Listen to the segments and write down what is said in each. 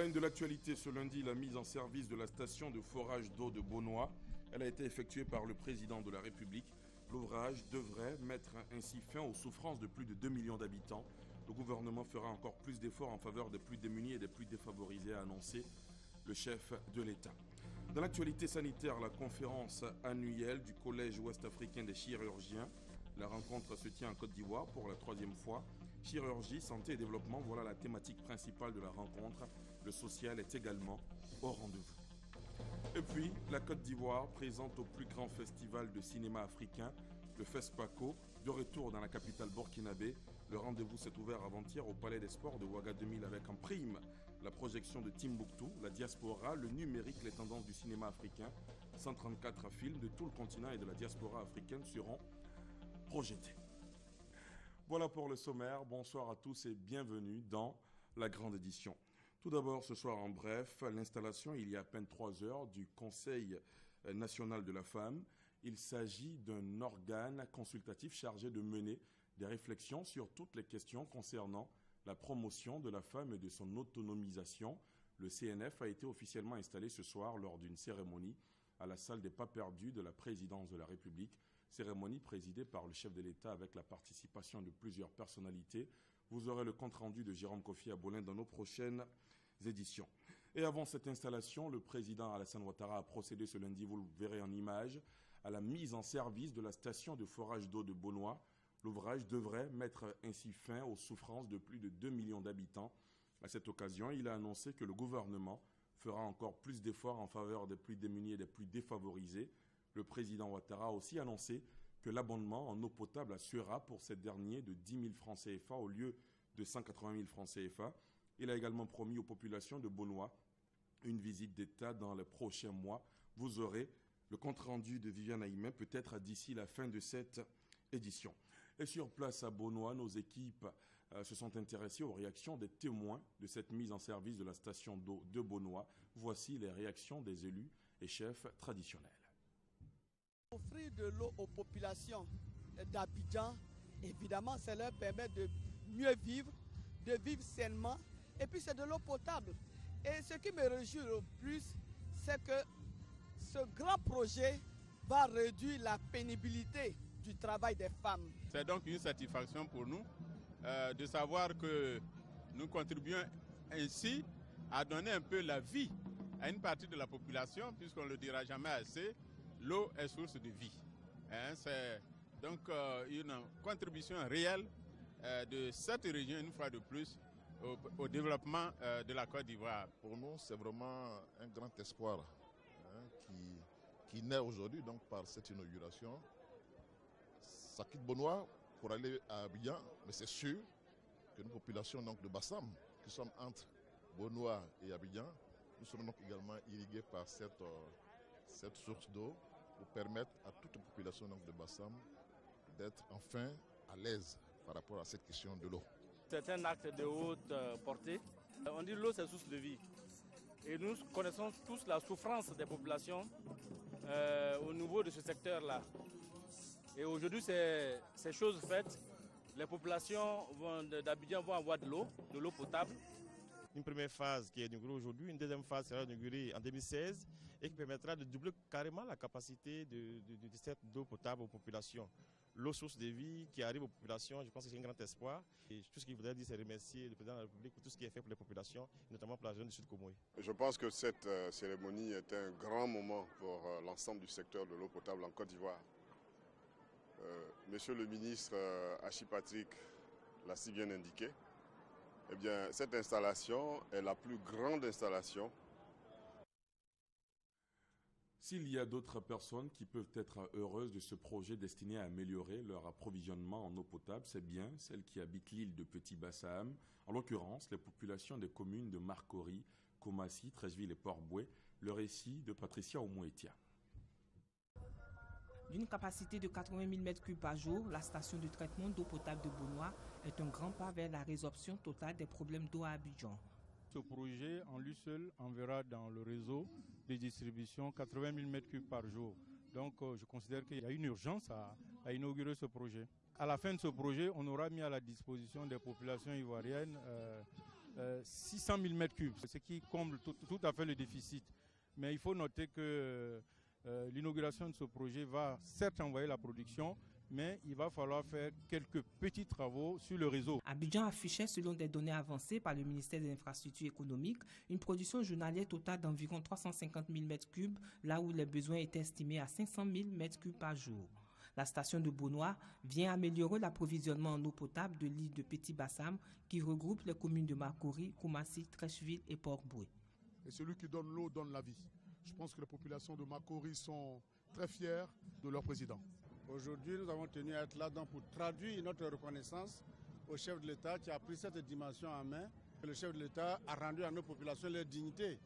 la une de l'actualité, ce lundi, la mise en service de la station de forage d'eau de Beaunois. Elle a été effectuée par le président de la République. L'ouvrage devrait mettre ainsi fin aux souffrances de plus de 2 millions d'habitants. Le gouvernement fera encore plus d'efforts en faveur des plus démunis et des plus défavorisés, a annoncé le chef de l'État. Dans l'actualité sanitaire, la conférence annuelle du Collège ouest-africain des chirurgiens. La rencontre se tient en Côte d'Ivoire pour la 3e fois. Chirurgie, santé et développement, voilà la thématique principale de la rencontre. Le social est également au rendez-vous. Et puis, la Côte d'Ivoire présente au plus grand festival de cinéma africain, le FESPACO, de retour dans la capitale burkinabé. Le rendez-vous s'est ouvert avant-hier au Palais des Sports de Ouaga 2000 avec en prime la projection de Timbuktu, la diaspora, le numérique, les tendances du cinéma africain. 134 films de tout le continent et de la diaspora africaine seront projetés. Voilà pour le sommaire. Bonsoir à tous et bienvenue dans la grande édition. Tout d'abord, ce soir en bref, l'installation il y a à peine 3 heures du Conseil national de la femme. Il s'agit d'un organe consultatif chargé de mener des réflexions sur toutes les questions concernant la promotion de la femme et de son autonomisation. Le CNF a été officiellement installé ce soir lors d'une cérémonie à la salle des pas perdus de la présidence de la République. Cérémonie présidée par le chef de l'État avec la participation de plusieurs personnalités. Vous aurez le compte-rendu de Jérôme Kofi Abolin dans nos prochaines éditions. Et avant cette installation, le président Alassane Ouattara a procédé ce lundi, vous le verrez en image, à la mise en service de la station de forage d'eau de Beaunois. L'ouvrage devrait mettre ainsi fin aux souffrances de plus de 2 millions d'habitants. À cette occasion, il a annoncé que le gouvernement fera encore plus d'efforts en faveur des plus démunis et des plus défavorisés. Le président Ouattara a aussi annoncé que l'abonnement en eau potable sera pour ces derniers de 10 000 francs CFA au lieu de 180 000 francs CFA. Il a également promis aux populations de Beaunois une visite d'État dans les prochains mois. Vous aurez le compte-rendu de Viviane Haïmen peut-être d'ici la fin de cette édition. Et sur place à Beaunois, nos équipes se sont intéressées aux réactions des témoins de cette mise en service de la station d'eau de Beaunois. Voici les réactions des élus et chefs traditionnels. Offrir de l'eau aux populations d'Abidjan, évidemment, ça leur permet de mieux vivre, de vivre sainement. Et puis c'est de l'eau potable. Et ce qui me réjouit le plus, c'est que ce grand projet va réduire la pénibilité du travail des femmes. C'est donc une satisfaction pour nous de savoir que nous contribuons ainsi à donner un peu la vie à une partie de la population, puisqu'on ne le dira jamais assez, l'eau est source de vie. C'est donc une contribution réelle de cette région, une fois de plus, au développement de la Côte d'Ivoire. Pour nous, c'est vraiment un grand espoir qui naît aujourd'hui donc par cette inauguration. Ça quitte Beaunois pour aller à Abidjan, mais c'est sûr que nos populations donc, de Bassam, qui sommes entre Beaunois et Abidjan, nous serons donc également irrigués par cette source d'eau pour permettre à toute la population donc, de Bassam d'être enfin à l'aise par rapport à cette question de l'eau. C'est un acte de haute portée. On dit l'eau c'est source de vie. Et nous connaissons tous la souffrance des populations au niveau de ce secteur-là. Et aujourd'hui c'est chose faite. Les populations d'Abidjan vont avoir de l'eau potable. Une première phase qui est inaugurée aujourd'hui, une deuxième phase sera inaugurée en 2016 et qui permettra de doubler carrément la capacité de cette eau potable aux populations. L'eau source de vie qui arrive aux populations, je pense que c'est un grand espoir. Et tout ce qu'il voudrait dire, c'est remercier le président de la République pour tout ce qui est fait pour les populations, notamment pour la région du Sud Comoé. Je pense que cette cérémonie est un grand moment pour l'ensemble du secteur de l'eau potable en Côte d'Ivoire. Monsieur le ministre Hachi Patrick l'a si bien indiqué. Eh bien, cette installation est la plus grande installation. S'il y a d'autres personnes qui peuvent être heureuses de ce projet destiné à améliorer leur approvisionnement en eau potable, c'est bien celles qui habitent l'île de Petit-Bassam, en l'occurrence les populations des communes de Marcory, Komassi, Treichville et Port-Boué. Le récit de Patricia Oumouetia. D'une capacité de 80 000 m3 par jour, la station de traitement d'eau potable de Beaunois est un grand pas vers la résorption totale des problèmes d'eau à Abidjan. Ce projet, en lui seul, enverra dans le réseau de distribution 80 000 m3 par jour. Donc je considère qu'il y a une urgence à inaugurer ce projet. À la fin de ce projet, on aura mis à la disposition des populations ivoiriennes 600 000 m3, ce qui comble tout à fait le déficit. Mais il faut noter que l'inauguration de ce projet va certes envoyer la production, mais il va falloir faire quelques petits travaux sur le réseau. Abidjan affichait, selon des données avancées par le ministère des Infrastructures économiques, une production journalière totale d'environ 350 000 m3, là où les besoins étaient estimés à 500 000 m3 par jour. La station de Bonois vient améliorer l'approvisionnement en eau potable de l'île de Petit Bassam, qui regroupe les communes de Makori, Koumassi, Trècheville et Port-Boué. Et celui qui donne l'eau donne la vie. Je pense que les populations de Makori sont très fières de leur président. Aujourd'hui, nous avons tenu à être là pour traduire notre reconnaissance au chef de l'État qui a pris cette dimension en main. Le chef de l'État a rendu à nos populations leur dignité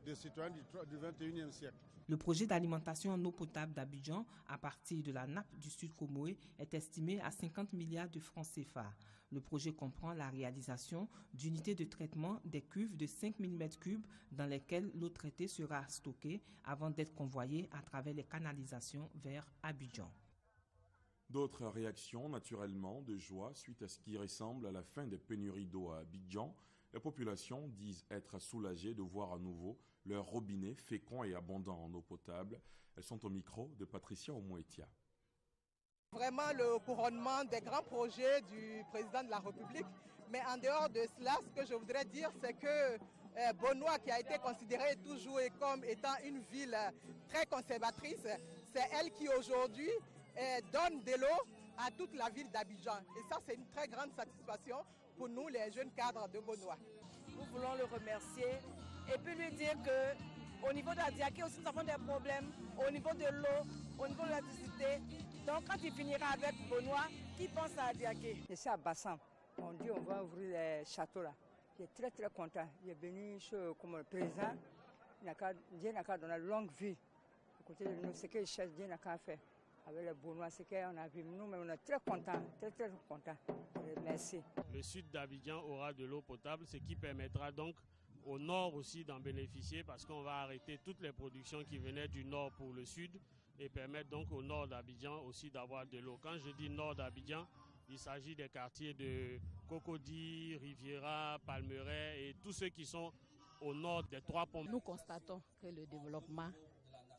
de citoyens du 21e siècle. Le projet d'alimentation en eau potable d'Abidjan à partir de la nappe du Sud Comoé est estimé à 50 milliards de francs CFA. Le projet comprend la réalisation d'unités de traitement des cuves de 5 000 m3 dans lesquelles l'eau traitée sera stockée avant d'être convoyée à travers les canalisations vers Abidjan. D'autres réactions, naturellement, de joie suite à ce qui ressemble à la fin des pénuries d'eau à Abidjan. Les populations disent être soulagées de voir à nouveau leur robinet fécond et abondant en eau potable. Elles sont au micro de Patricia Omoetia. Vraiment le couronnement des grands projets du président de la République. Mais en dehors de cela, ce que je voudrais dire, c'est que Bonois, qui a été considérée toujours comme étant une ville très conservatrice, c'est elle qui aujourd'hui donne de l'eau à toute la ville d'Abidjan. Et ça, c'est une très grande satisfaction pour nous, les jeunes cadres de Bonois. Nous voulons le remercier et puis lui dire qu'au niveau de la Diaké aussi, nous avons des problèmes au niveau de l'eau, au niveau de l'électricité. Donc quand il finira avec Bonois, qui pense à Diaké? Je suis à Bassam. On dit on va ouvrir les châteaux là. Je suis très très content. Il est venu comme président. Dieu n'a qu'à donner une longue vie. À côté de nous, ce qu'il cherche, Dieu n'a qu'à faire. Avec les Bonois, c'est qu'on a vu. Nous-mêmes, on est très contents, très très contents. Merci. Le sud d'Abidjan aura de l'eau potable, ce qui permettra donc au nord aussi d'en bénéficier parce qu'on va arrêter toutes les productions qui venaient du nord pour le sud et permettre donc au nord d'Abidjan aussi d'avoir de l'eau. Quand je dis nord d'Abidjan, il s'agit des quartiers de Cocody, Riviera, Palmeraie et tous ceux qui sont au nord des Trois Ponts. Nous constatons que le développement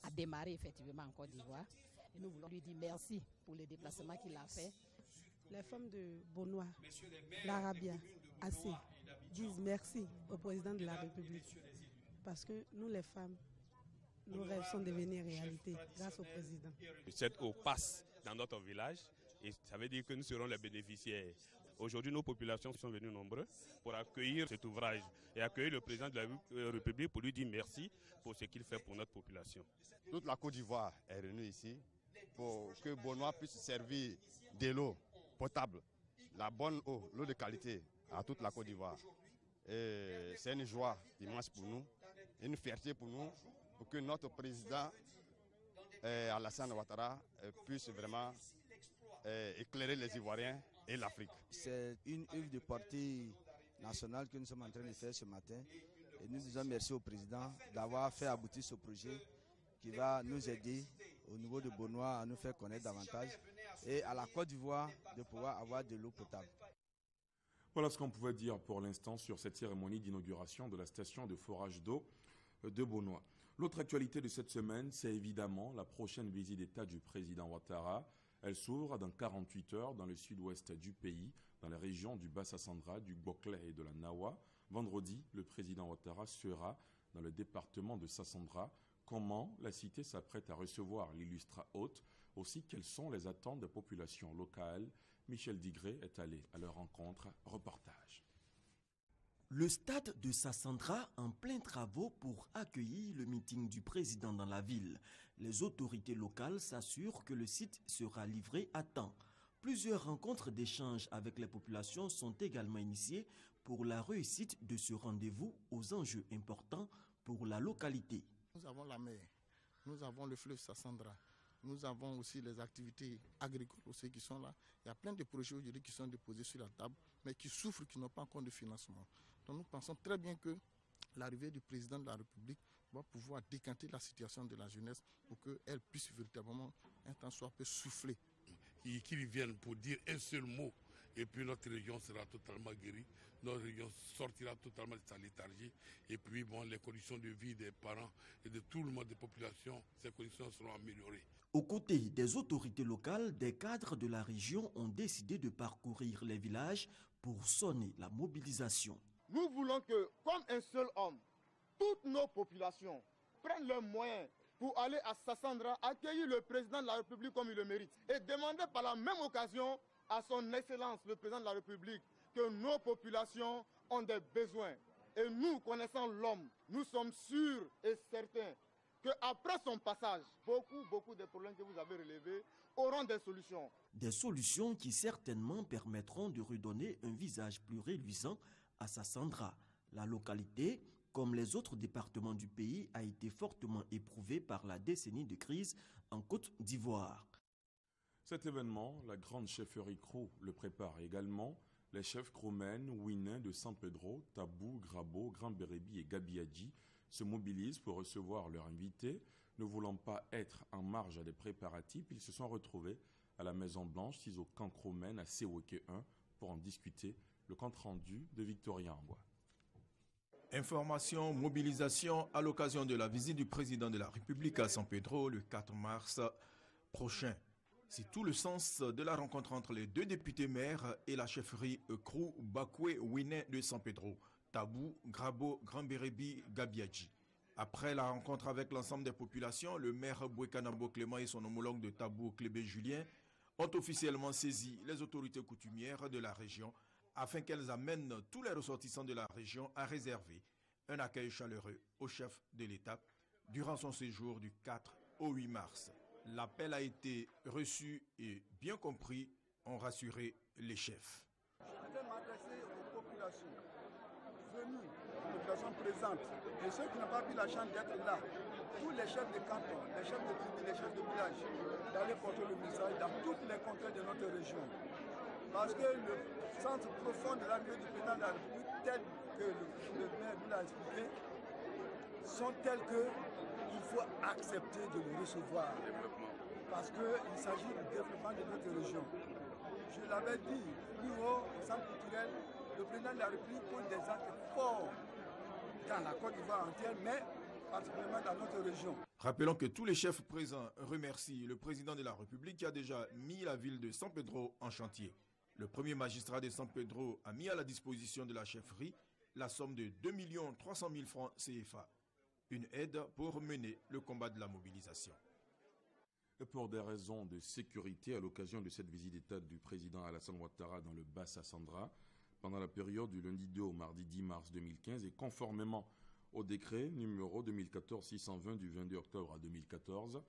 a démarré effectivement en Côte d'Ivoire. Et nous voulons lui dire merci pour les déplacements qu'il a fait. Les femmes de Bonois, l'Arabia, assez, disent merci au président de la République. Parce que nous les femmes, nos rêves sont devenus réalité grâce au président. Cette eau passe dans notre village et ça veut dire que nous serons les bénéficiaires. Aujourd'hui, nos populations sont venues nombreuses pour accueillir cet ouvrage et accueillir le président de la République pour lui dire merci pour ce qu'il fait pour notre population. Toute la Côte d'Ivoire est réunie ici pour que Bonois puisse servir de l'eau potable, la bonne eau, l'eau de qualité à toute la Côte d'Ivoire. C'est une joie immense pour nous, une fierté pour nous, pour que notre président Alassane Ouattara puisse vraiment éclairer les Ivoiriens et l'Afrique. C'est une œuvre de portée nationale que nous sommes en train de faire ce matin. Et nous disons merci au président d'avoir fait aboutir ce projet qui va nous aider au niveau de Bonois à nous faire connaître davantage et à la Côte d'Ivoire de pouvoir avoir de l'eau potable. Voilà ce qu'on pouvait dire pour l'instant sur cette cérémonie d'inauguration de la station de forage d'eau de Bonois. L'autre actualité de cette semaine, c'est évidemment la prochaine visite d'État du président Ouattara. Elle s'ouvre dans 48 heures dans le sud-ouest du pays, dans les régions du Bassa-Sandra, du Gbokle et de la Nawa. Vendredi, le président Ouattara sera dans le département de Sassandra. Comment la cité s'apprête à recevoir l'illustre hôte? Aussi, quelles sont les attentes des populations locales? Michel Digré est allé à leur rencontre. Reportage. Le stade de Sassandra en plein travaux pour accueillir le meeting du président dans la ville. Les autorités locales s'assurent que le site sera livré à temps. Plusieurs rencontres d'échange avec les populations sont également initiées pour la réussite de ce rendez-vous aux enjeux importants pour la localité. Nous avons la mer, nous avons le fleuve Sassandra, nous avons aussi les activités agricoles aussi qui sont là. Il y a plein de projets aujourd'hui qui sont déposés sur la table, mais qui souffrent, qui n'ont pas encore de financement. Donc nous pensons très bien que l'arrivée du président de la République va pouvoir décanter la situation de la jeunesse pour qu'elle puisse véritablement un temps soit peu souffler. Qu'ils viennent pour dire un seul mot et puis notre région sera totalement guérie, notre région sortira totalement de sa léthargie, et puis bon, les conditions de vie des parents et de tout le monde des populations, ces conditions seront améliorées. Aux côtés des autorités locales, des cadres de la région ont décidé de parcourir les villages pour sonner la mobilisation. Nous voulons que, comme un seul homme, toutes nos populations prennent leurs moyens pour aller à Sassandra, accueillir le président de la République comme il le mérite et demander par la même occasion à son Excellence, le président de la République, que nos populations ont des besoins. Et nous, connaissant l'homme, nous sommes sûrs et certains qu'après son passage, beaucoup des problèmes que vous avez relevés auront des solutions. Des solutions qui certainement permettront de redonner un visage plus reluisant à Sassandra. La localité, comme les autres départements du pays, a été fortement éprouvée par la décennie de crise en Côte d'Ivoire. Cet événement, la grande chefferie Krou le prépare également. Les chefs Kromènes, Ouinen de San Pedro, Tabou, Grabo, Grand Bérébi et Gabiadji se mobilisent pour recevoir leurs invités. Ne voulant pas être en marge des préparatifs, ils se sont retrouvés à la Maison Blanche, au camp Kromène à Sewoke 1 pour en discuter. Le compte rendu de Victoria Angwa. Information, mobilisation à l'occasion de la visite du président de la République à San Pedro le 4 mars prochain. C'est tout le sens de la rencontre entre les deux députés maires et la chefferie Krou Bakwe Ouinen de San Pedro, Tabou, Grabo, Grand Bérébi, Gabiadji. Après la rencontre avec l'ensemble des populations, le maire Bouekanabo Clément et son homologue de Tabou, Clébé Julien, ont officiellement saisi les autorités coutumières de la région afin qu'elles amènent tous les ressortissants de la région à réserver un accueil chaleureux au chef de l'État durant son séjour du 4 au 8 mars. L'appel a été reçu et bien compris, ont rassuré les chefs. Je voudrais m'adresser aux populations venues, aux populations présentes, et ceux qui n'ont pas eu la chance d'être là, tous les chefs de canton, les chefs de tribu, les chefs de village, d'aller porter le message dans toutes les contrées de notre région. Parce que le centre profond de l'arrivée du président de la République, tel que le maire nous l'a expliqué, sont tels qu'il faut accepter de le recevoir. Parce qu'il s'agit du développement de notre région. Je l'avais dit, plus haut, au centre culturel, le président de la République pose des actes forts dans la Côte d'Ivoire entière, mais particulièrement dans notre région. Rappelons que tous les chefs présents remercient le président de la République qui a déjà mis la ville de San Pedro en chantier. Le premier magistrat de San Pedro a mis à la disposition de la chefferie la somme de 2 300 000 francs CFA. Une aide pour mener le combat de la mobilisation. Et pour des raisons de sécurité, à l'occasion de cette visite d'État du président Alassane Ouattara dans le Bas-Sassandra, pendant la période du lundi 2 au mardi 10 mars 2015 et conformément au décret numéro 2014-620 du 22 octobre 2014,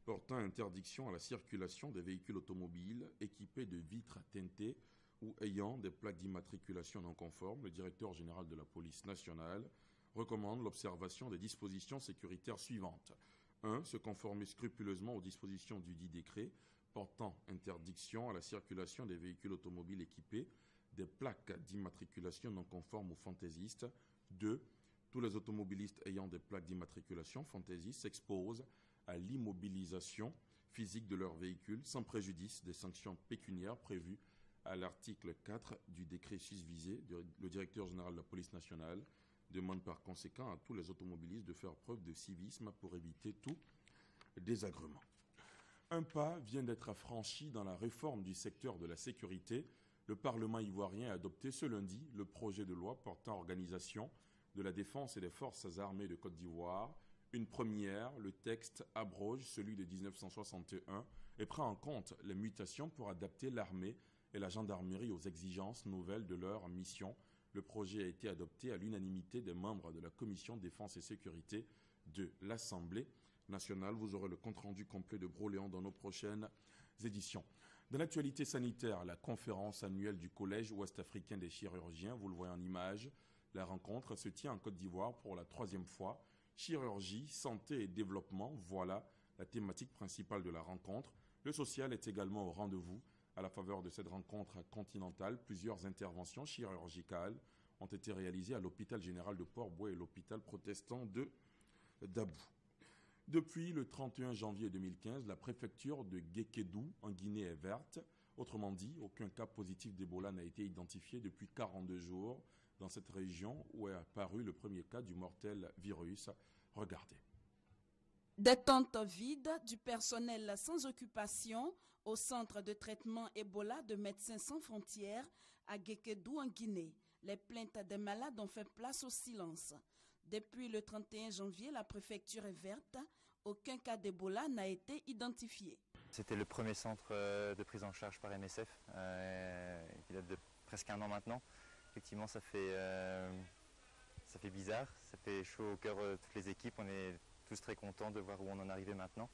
portant interdiction à la circulation des véhicules automobiles équipés de vitres teintées ou ayant des plaques d'immatriculation non conformes, le directeur général de la police nationale recommande l'observation des dispositions sécuritaires suivantes. 1. Se conformer scrupuleusement aux dispositions du dit décret portant interdiction à la circulation des véhicules automobiles équipés des plaques d'immatriculation non conformes ou fantaisistes. 2. Tous les automobilistes ayant des plaques d'immatriculation fantaisistes s'exposent à l'immobilisation physique de leur véhicule sans préjudice des sanctions pécuniaires prévues à l'article 4 du décret susvisé. Le directeur général de la police nationale demande par conséquent à tous les automobilistes de faire preuve de civisme pour éviter tout désagrément. Un pas vient d'être franchi dans la réforme du secteur de la sécurité. Le Parlement ivoirien a adopté ce lundi le projet de loi portant organisation de la défense et des forces armées de Côte d'Ivoire. Une première, le texte abroge celui de 1961 et prend en compte les mutations pour adapter l'armée et la gendarmerie aux exigences nouvelles de leur mission. Le projet a été adopté à l'unanimité des membres de la Commission Défense et Sécurité de l'Assemblée nationale. Vous aurez le compte-rendu complet de Broléon dans nos prochaines éditions. Dans l'actualité sanitaire, la conférence annuelle du Collège ouest-africain des chirurgiens, vous le voyez en image, la rencontre se tient en Côte d'Ivoire pour la 3e fois. Chirurgie, santé et développement, voilà la thématique principale de la rencontre. Le social est également au rendez-vous. À la faveur de cette rencontre continentale, plusieurs interventions chirurgicales ont été réalisées à l'hôpital général de Port-Bouët et l'hôpital protestant de Dabou. Depuis le 31 janvier 2015, la préfecture de Guékédou, en Guinée, est verte. Autrement dit, aucun cas positif d'Ebola n'a été identifié depuis 42 jours dans cette région où est apparu le premier cas du mortel virus. Regardez. Des tentes vides, du personnel sans occupation au centre de traitement Ebola de Médecins sans frontières à Guékédou en Guinée. Les plaintes des malades ont fait place au silence. Depuis le 31 janvier, la préfecture est verte. Aucun cas d'Ebola n'a été identifié. C'était le premier centre de prise en charge par MSF, qui date de presque 1 an maintenant. Effectivement, ça fait bizarre, ça fait chaud au cœur de toutes les équipes. On est tous très contents de voir où on en est arrivé maintenant.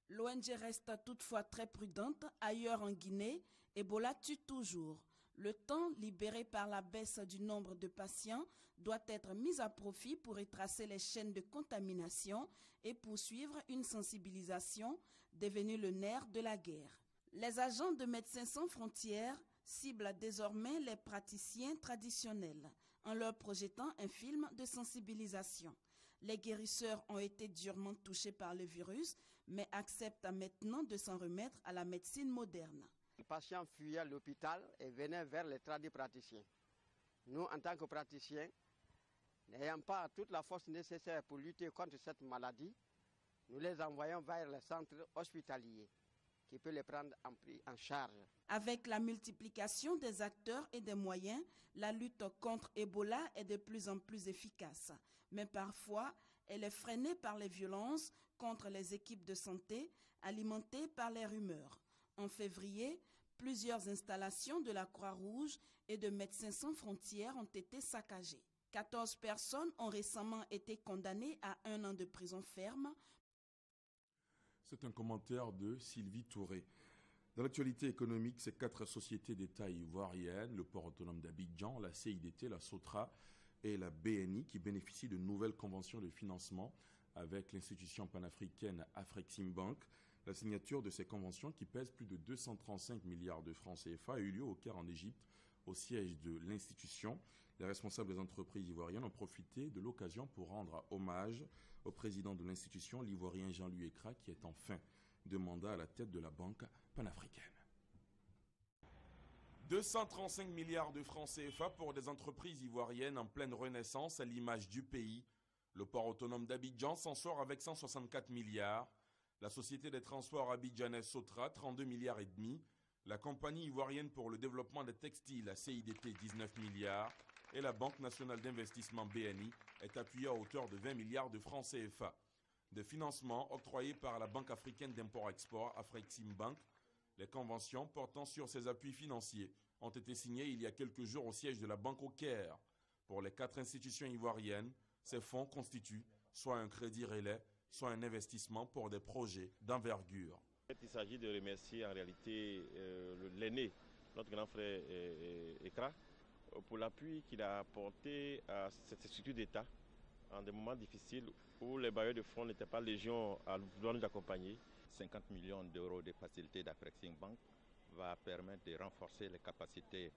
L'ONG reste toutefois très prudente. Ailleurs en Guinée, Ebola tue toujours. Le temps libéré par la baisse du nombre de patients doit être mis à profit pour retracer les chaînes de contamination et poursuivre une sensibilisation devenue le nerf de la guerre. Les agents de Médecins sans frontières ciblent désormais les praticiens traditionnels en leur projetant un film de sensibilisation. Les guérisseurs ont été durement touchés par le virus, mais acceptent maintenant de s'en remettre à la médecine moderne. Les patients fuyaient l'hôpital et venaient vers les tradipraticiens. Nous, en tant que praticiens, n'ayant pas toute la force nécessaire pour lutter contre cette maladie, nous les envoyons vers les centres hospitaliers qui peuvent les prendre en charge. Avec la multiplication des acteurs et des moyens, la lutte contre Ebola est de plus en plus efficace. Mais parfois, elle est freinée par les violences contre les équipes de santé, alimentées par les rumeurs. En février, plusieurs installations de la Croix-Rouge et de Médecins sans frontières ont été saccagées. 14 personnes ont récemment été condamnées à 1 an de prison ferme. C'est un commentaire de Sylvie Touré. Dans l'actualité économique, ces 4 sociétés d'État ivoiriennes, le port autonome d'Abidjan, la CIDT, la SOTRA et la BNI, qui bénéficient de nouvelles conventions de financement avec l'institution panafricaine Afreximbank. La signature de ces conventions, qui pèsent plus de 235 milliards de francs CFA, a eu lieu au Caire en Égypte, au siège de l'institution. Les responsables des entreprises ivoiriennes ont profité de l'occasion pour rendre hommage au président de l'institution, l'Ivoirien Jean-Louis Ekra, qui est en fin de mandat à la tête de la Banque panafricaine. 235 milliards de francs CFA pour des entreprises ivoiriennes en pleine renaissance à l'image du pays. Le port autonome d'Abidjan s'en sort avec 164 milliards. La société des transports abidjanaise Sotra, 32 milliards et demi. La compagnie ivoirienne pour le développement des textiles, la CIDT, 19 milliards. Et la Banque nationale d'investissement BNI est appuyée à hauteur de 20 milliards de francs CFA. De financements octroyés par la Banque africaine d'import-export, Afreximbank. Les conventions portant sur ces appuis financiers ont été signées il y a quelques jours au siège de la Banque au Caire. Pour les 4 institutions ivoiriennes, ces fonds constituent soit un crédit relais, soit un investissement pour des projets d'envergure. Il s'agit de remercier en réalité l'aîné, notre grand frère Ekra, pour l'appui qu'il a apporté à cette structure d'État en des moments difficiles où les bailleurs de fonds n'étaient pas légion à vouloir nous accompagner. 50 millions d'euros de facilités d'Afreximbank va permettre de renforcer les capacités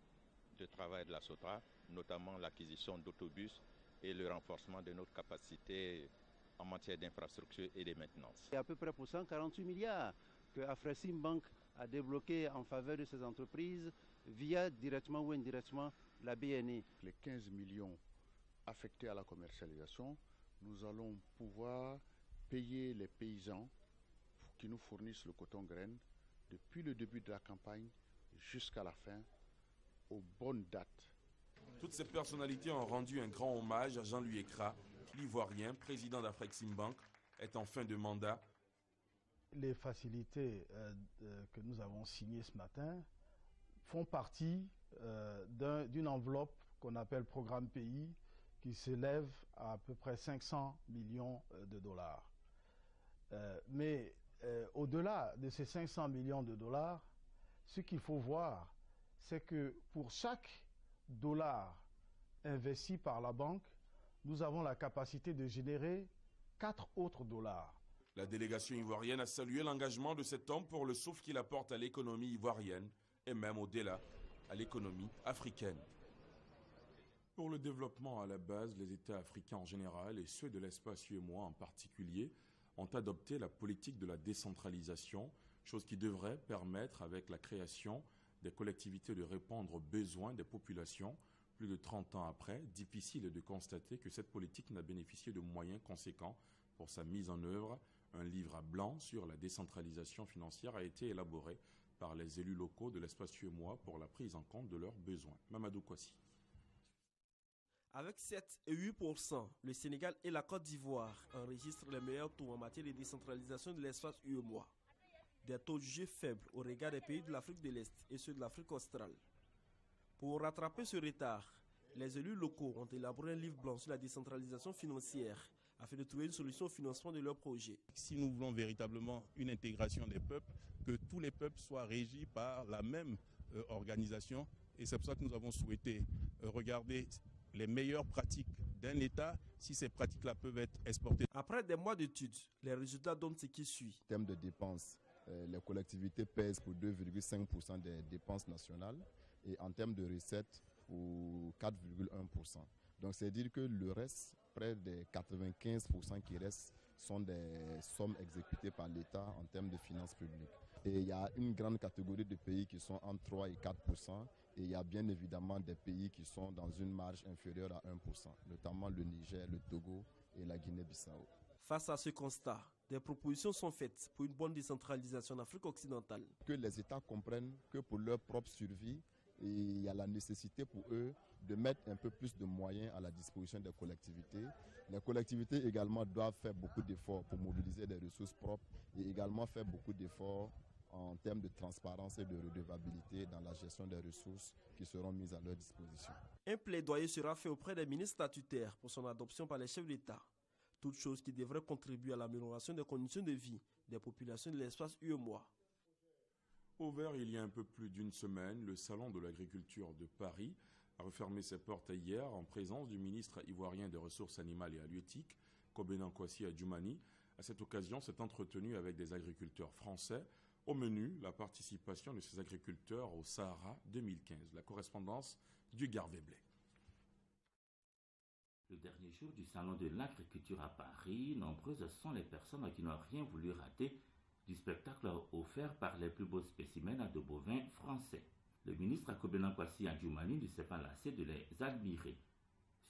de travail de la SOTRA, notamment l'acquisition d'autobus et le renforcement de notre capacité en matière d'infrastructure et de maintenance. C'est à peu près pour 148 milliards que Afreximbank a débloqué en faveur de ces entreprises via directement ou indirectement la BNI. Les 15 millions affectés à la commercialisation, nous allons pouvoir payer les paysans qui nous fournissent le coton graine depuis le début de la campagne jusqu'à la fin, aux bonnes dates. Toutes ces personnalités ont rendu un grand hommage à Jean-Louis Ekra, l'Ivoirien, président d'Afreximbank, est en fin de mandat. Les facilités que nous avons signées ce matin font partie d'une enveloppe qu'on appelle Programme Pays, qui s'élève à peu près 500 millions de dollars. Mais au-delà de ces 500 millions de dollars, ce qu'il faut voir, c'est que pour chaque dollar investi par la banque, nous avons la capacité de générer 4 autres dollars. La délégation ivoirienne a salué l'engagement de cet homme pour le souffle qu'il apporte à l'économie ivoirienne et même au-delà, à l'économie africaine. Pour le développement à la base, les États africains en général et ceux de l'espace UEMOA en particulier ont adopté la politique de la décentralisation, chose qui devrait permettre, avec la création des collectivités de répondre aux besoins des populations. Plus de 30 ans après, difficile est de constater que cette politique n'a bénéficié de moyens conséquents pour sa mise en œuvre. Un livre blanc sur la décentralisation financière a été élaboré par les élus locaux de l'espace UEMOA pour la prise en compte de leurs besoins. Mamadou Kwasi. Avec 7 et 8%, le Sénégal et la Côte d'Ivoire enregistrent les meilleurs taux en matière de décentralisation de l'espace UEMOA. Des taux jugés faibles au regard des pays de l'Afrique de l'Est et ceux de l'Afrique australe. Pour rattraper ce retard, les élus locaux ont élaboré un livre blanc sur la décentralisation financière afin de trouver une solution au financement de leurs projets. Si nous voulons véritablement une intégration des peuples, que tous les peuples soient régis par la même organisation, et c'est pour ça que nous avons souhaité regarder les meilleures pratiques d'un État, si ces pratiques-là peuvent être exportées. Après des mois d'études, les résultats donnent ce qui suit. En termes de dépenses, les collectivités pèsent pour 2,5% des dépenses nationales et en termes de recettes pour 4,1%. Donc c'est dire que le reste, près des 95% qui restent, sont des sommes exécutées par l'État en termes de finances publiques. Et il y a une grande catégorie de pays qui sont entre 3 et 4%, et il y a bien évidemment des pays qui sont dans une marge inférieure à 1%, notamment le Niger, le Togo et la Guinée-Bissau. Face à ce constat, des propositions sont faites pour une bonne décentralisation en Afrique occidentale. Que les États comprennent que pour leur propre survie, il y a la nécessité pour eux de mettre un peu plus de moyens à la disposition des collectivités. Les collectivités également doivent faire beaucoup d'efforts pour mobiliser des ressources propres et également faire beaucoup d'efforts en termes de transparence et de redevabilité dans la gestion des ressources qui seront mises à leur disposition. Un plaidoyer sera fait auprès des ministres statutaires pour son adoption par les chefs d'État. Toute chose qui devrait contribuer à l'amélioration des conditions de vie des populations de l'espace UEMOA. Ouvert il y a un peu plus d'une semaine, le Salon de l'agriculture de Paris a refermé ses portes hier en présence du ministre ivoirien des Ressources animales et halieutiques, Kobena Kwasi Adjoumani. À cette occasion, s'est entretenu avec des agriculteurs français. Au menu, la participation de ces agriculteurs au Sahara 2015. La correspondance du Garveblé. Le dernier jour du Salon de l'agriculture à Paris, nombreuses sont les personnes qui n'ont rien voulu rater du spectacle offert par les plus beaux spécimens de bovins français. Le ministre Kobena Kwasi Adjoumani ne s'est pas lassé de les admirer.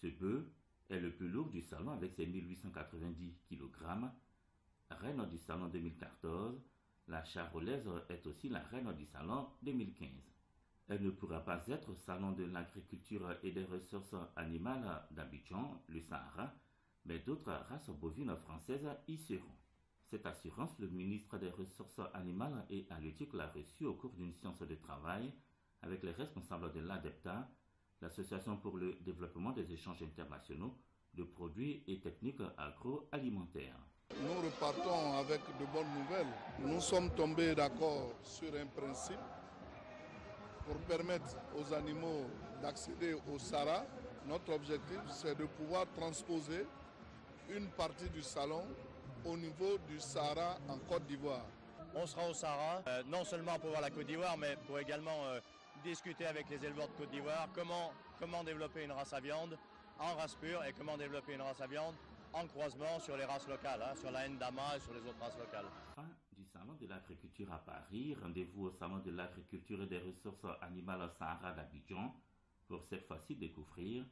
Ce bœuf est le plus lourd du salon avec ses 1890 kg. Reine du salon 2014, la charolaise est aussi la reine du salon 2015. Elle ne pourra pas être au salon de l'agriculture et des ressources animales d'Abidjan, le Sahara, mais d'autres races bovines françaises y seront. Cette assurance, le ministre des Ressources animales et halieutiques l'a reçue au cours d'une séance de travail avec les responsables de l'ADEPTA, l'Association pour le développement des échanges internationaux de produits et techniques agroalimentaires. Nous repartons avec de bonnes nouvelles. Nous sommes tombés d'accord sur un principe pour permettre aux animaux d'accéder au Sahara. Notre objectif, c'est de pouvoir transposer une partie du salon au niveau du Sahara en Côte d'Ivoire. On sera au Sahara, non seulement pour voir la Côte d'Ivoire, mais pour également discuter avec les éleveurs de Côte d'Ivoire comment développer une race à viande en race pure et comment développer une race à viande en croisement sur les races locales, sur la Ndama et sur les autres races locales. Fin du Salon de l'agriculture à Paris, rendez-vous au Salon de l'agriculture et des ressources animales Sahara d'Abidjan pour cette fois-ci découvrir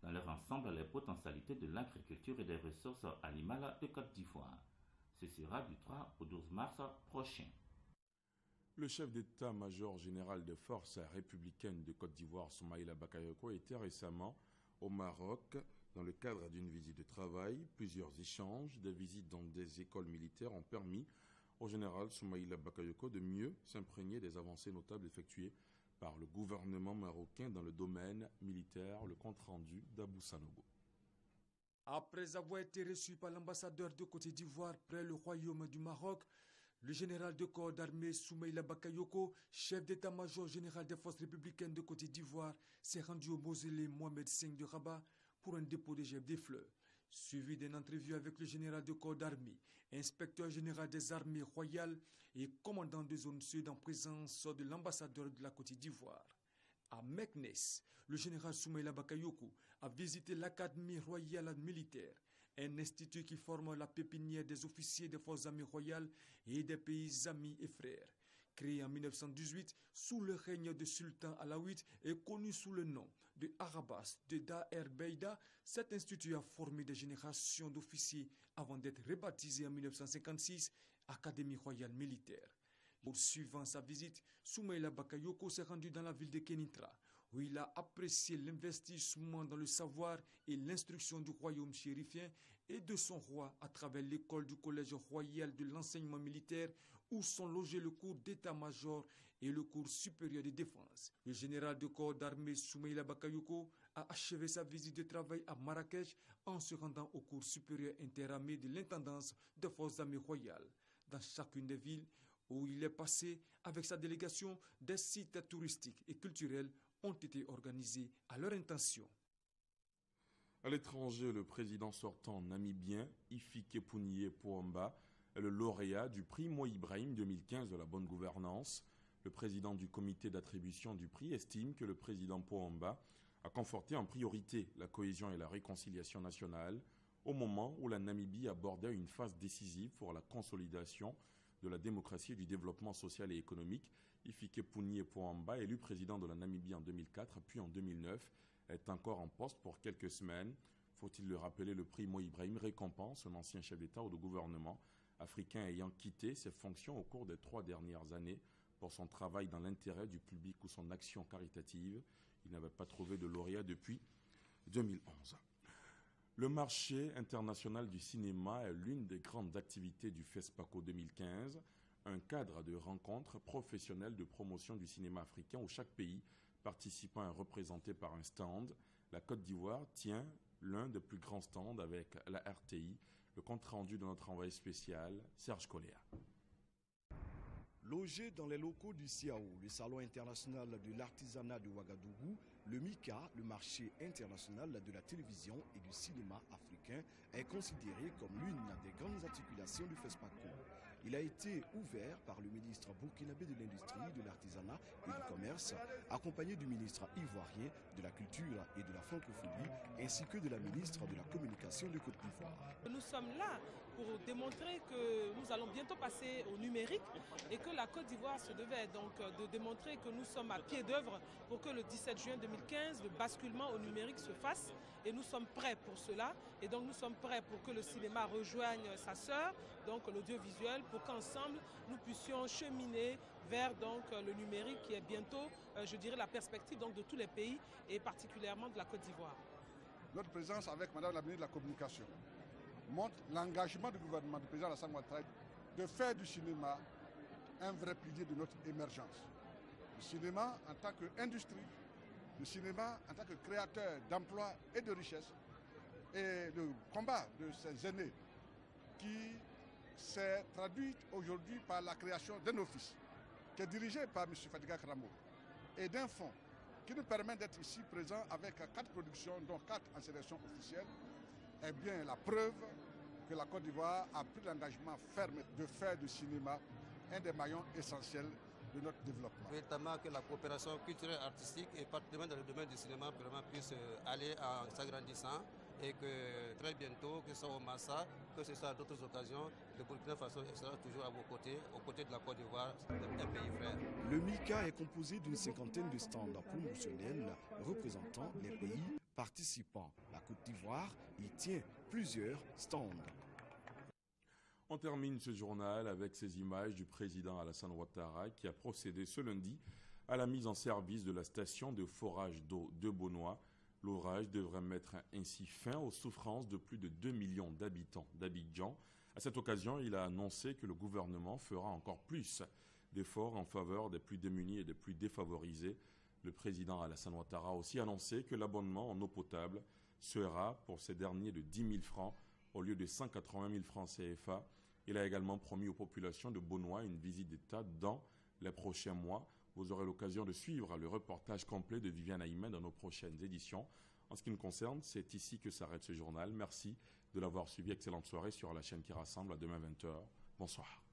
dans leur ensemble les potentialités de l'agriculture et des ressources animales de Côte d'Ivoire. Ce sera du 3 au 12 mars prochain. Le chef d'état-major général des forces républicaines de Côte d'Ivoire, Soumaïla Bakayoko, était récemment au Maroc dans le cadre d'une visite de travail. Plusieurs échanges, des visites dans des écoles militaires ont permis au général Soumaïla Bakayoko de mieux s'imprégner des avancées notables effectuées par le gouvernement marocain dans le domaine militaire. Le compte-rendu d'Abou Sanogo. Après avoir été reçu par l'ambassadeur de Côte d'Ivoire près le royaume du Maroc, le général de corps d'armée Soumaïla Bakayoko, chef d'état-major général des forces républicaines de Côte d'Ivoire, s'est rendu au mausolée Mohamed V de Rabat pour un dépôt de gerbes des fleurs. Suivi d'une entrevue avec le général de corps d'armée, inspecteur général des armées royales et commandant de zone sud en présence de l'ambassadeur de la Côte d'Ivoire. À Meknes, le général Soumaïla Bakayoko a visité l'Académie royale militaire, un institut qui forme la pépinière des officiers des forces armées royales et des pays amis et frères. Créé en 1918 sous le règne de sultan alaouite et connu sous le nom de Arabas de Daher Beida, cet institut a formé des générations d'officiers avant d'être rebaptisé en 1956 Académie royale militaire. Poursuivant sa visite, Soumaïla Bakayoko s'est rendu dans la ville de Kénitra, où il a apprécié l'investissement dans le savoir et l'instruction du royaume chérifien et de son roi à travers l'école du collège royal de l'enseignement militaire où sont logés le cours d'état-major et le cours supérieur de défense. Le général de corps d'armée Soumaïla Bakayoko a achevé sa visite de travail à Marrakech en se rendant au cours supérieur interarmé de l'intendance des forces armées royales. Dans chacune des villes où il est passé avec sa délégation, des sites touristiques et culturels ont été organisés à leur intention. À l'étranger, le président sortant namibien, Hifikepunye Pohamba, est le lauréat du prix Mo Ibrahim 2015 de la bonne gouvernance. Le président du comité d'attribution du prix estime que le président Pohamba a conforté en priorité la cohésion et la réconciliation nationale au moment où la Namibie abordait une phase décisive pour la consolidation de la démocratie et du développement social et économique. Hifikepunye Pohamba, élu président de la Namibie en 2004 puis en 2009, est encore en poste pour quelques semaines. Faut-il le rappeler, le prix Mo Ibrahim récompense un ancien chef d'État ou de gouvernement africain ayant quitté ses fonctions au cours des 3 dernières années pour son travail dans l'intérêt du public ou son action caritative. Il n'avait pas trouvé de lauréat depuis 2011. Le marché international du cinéma est l'une des grandes activités du FESPACO 2015, un cadre de rencontres professionnelles de promotion du cinéma africain où chaque pays participant est représenté par un stand. La Côte d'Ivoire tient l'un des plus grands stands avec la RTI. Le compte-rendu de notre envoyé spécial, Serge Coléa. Logé dans les locaux du CIAO, le Salon international de l'artisanat de Ouagadougou, le MICA, le marché international de la télévision et du cinéma africain, est considéré comme l'une des grandes articulations du FESPACO. Il a été ouvert par le ministre burkinabé de l'Industrie, de l'Artisanat et du Commerce, accompagné du ministre ivoirien de la Culture et de la Francophonie, ainsi que de la ministre de la Communication de Côte d'Ivoire. Nous sommes là pour démontrer que nous allons bientôt passer au numérique et que la Côte d'Ivoire se devait donc de démontrer que nous sommes à pied d'œuvre pour que le 17 juin 2015, le basculement au numérique se fasse. Et nous sommes prêts pour cela. Et donc nous sommes prêts pour que le cinéma rejoigne sa sœur, donc l'audiovisuel, pour qu'ensemble nous puissions cheminer vers donc le numérique qui est bientôt, je dirais, la perspective donc de tous les pays et particulièrement de la Côte d'Ivoire. Notre présence avec Madame la ministre de la Communication montre l'engagement du gouvernement du président Alassane Ouattara de faire du cinéma un vrai pilier de notre émergence. Le cinéma en tant qu'industrie, le cinéma en tant que créateur d'emplois et de richesses, et le combat de ces aînés qui s'est traduit aujourd'hui par la création d'un office qui est dirigé par M. Fadiga Kramo et d'un fonds qui nous permet d'être ici présents avec 4 productions, dont 4 en sélection officielle, est bien la preuve que la Côte d'Ivoire a pris l'engagement ferme de faire du cinéma un des maillons essentiels de notre développement. Véritablement que la coopération culturelle, artistique et particulièrement dans le domaine du cinéma vraiment puisse aller en s'agrandissant et que très bientôt, que ce soit au Massa, que ce soit à d'autres occasions, le Burkina Faso sera toujours à vos côtés, aux côtés de la Côte d'Ivoire, un pays frère. Le MICA est composé d'une 50aine de stands promotionnels représentant les pays participants. La Côte d'Ivoire y tient plusieurs stands. On termine ce journal avec ces images du président Alassane Ouattara qui a procédé ce lundi à la mise en service de la station de forage d'eau de Bonois. L'ouvrage devrait mettre ainsi fin aux souffrances de plus de 2 millions d'habitants d'Abidjan. À cette occasion, il a annoncé que le gouvernement fera encore plus d'efforts en faveur des plus démunis et des plus défavorisés. Le président Alassane Ouattara a aussi annoncé que l'abonnement en eau potable sera pour ces derniers de 10 000 francs au lieu de 180 000 francs CFA. Il a également promis aux populations de Bonois une visite d'État dans les prochains mois. Vous aurez l'occasion de suivre le reportage complet de Viviane Aïmen dans nos prochaines éditions. En ce qui me concerne, c'est ici que s'arrête ce journal. Merci de l'avoir suivi. Excellente soirée sur la chaîne qui rassemble. À demain 20h. Bonsoir.